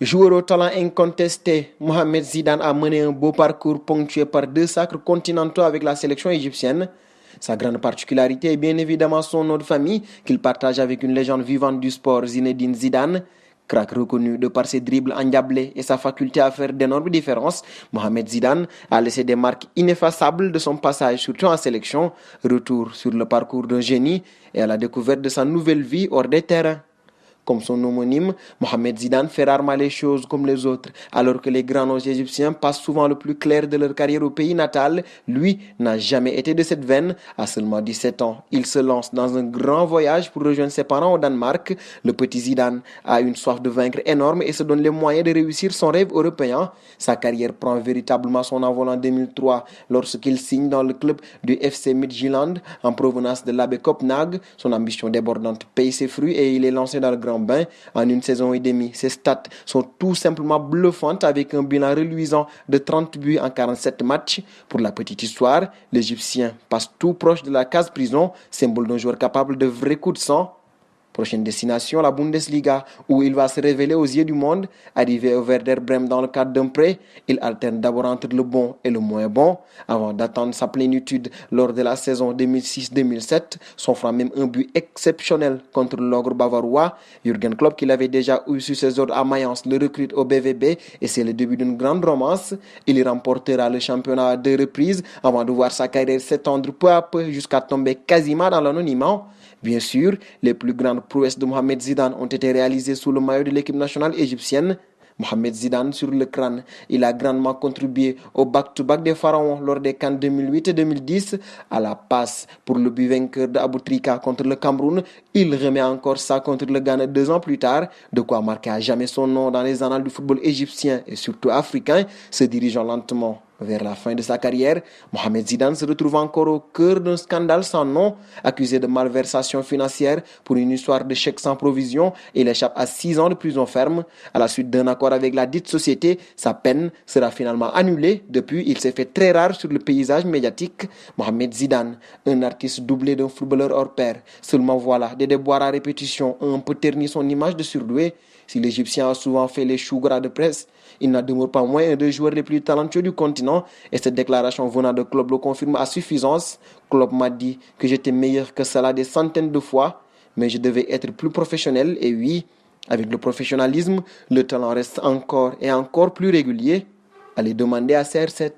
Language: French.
Joueur au talent incontesté, Mohamed Zidane a mené un beau parcours ponctué par 2 sacres continentaux avec la sélection égyptienne. Sa grande particularité est bien évidemment son nom de famille qu'il partage avec une légende vivante du sport, Zinedine Zidane. Crack reconnu de par ses dribbles endiablés et sa faculté à faire d'énormes différences, Mohamed Zidane a laissé des marques ineffaçables de son passage, surtout en sélection. Retour sur le parcours d'un génie et à la découverte de sa nouvelle vie hors des terrains. Comme son homonyme, Mohamed Zidane fait rarement les choses comme les autres. Alors que les grands noms égyptiens passent souvent le plus clair de leur carrière au pays natal, lui n'a jamais été de cette veine. À seulement 17 ans, il se lance dans un grand voyage pour rejoindre ses parents au Danemark. Le petit Zidane a une soif de vaincre énorme et se donne les moyens de réussir son rêve européen. Sa carrière prend véritablement son envol en 2003 lorsqu'il signe dans le club du FC Midtjylland en provenance de l'AB Copenhague. Son ambition débordante paye ses fruits et il est lancé dans le grand bain en une saison et demie. Ses stats sont tout simplement bluffantes avec un bilan reluisant de 30 buts en 47 matchs. Pour la petite histoire, l'Égyptien passe tout proche de la case prison, symbole d'un joueur capable de vrais coups de sang. Prochaine destination, la Bundesliga, où il va se révéler aux yeux du monde. Arrivé au Werder Bremen dans le cadre d'un prêt, il alterne d'abord entre le bon et le moins bon, avant d'attendre sa plénitude lors de la saison 2006-2007, s'offrant même un but exceptionnel contre l'ogre bavarois. Jürgen Klopp, qui l'avait déjà eu sur ses ordres à Mayence, le recrute au BVB et c'est le début d'une grande romance. Il y remportera le championnat à 2 reprises avant de voir sa carrière s'étendre peu à peu jusqu'à tomber quasiment dans l'anonymat. Bien sûr, les plus grandes prouesses de Mohamed Zidane ont été réalisées sous le maillot de l'équipe nationale égyptienne. Mohamed Zidane sur le crâne, il a grandement contribué au back-to-back des Pharaons lors des CAN 2008 et 2010. À la passe pour le but vainqueur de Abou Trika contre le Cameroun, il remet encore ça contre le Ghana 2 ans plus tard, de quoi marquer à jamais son nom dans les annales du football égyptien et surtout africain, se dirigeant lentement vers la fin de sa carrière. Mohamed Zidane se retrouve encore au cœur d'un scandale sans nom, accusé de malversation financière pour une histoire de chèques sans provision. Il échappe à 6 ans de prison ferme. À la suite d'un accord avec la dite société, sa peine sera finalement annulée. Depuis, il s'est fait très rare sur le paysage médiatique. Mohamed Zidane, un artiste doublé d'un footballeur hors pair. Seulement voilà, des déboires à répétition ont un peu terni son image de surdoué. Si l'Égyptien a souvent fait les choux gras de presse, il n'en demeure pas moins un des joueurs les plus talentueux du continent. Et cette déclaration venant de Klopp le confirme à suffisance. Klopp m'a dit que j'étais meilleur que cela des centaines de fois, mais je devais être plus professionnel. Et oui, avec le professionnalisme, le talent reste encore et encore plus régulier. Allez demander à CR7.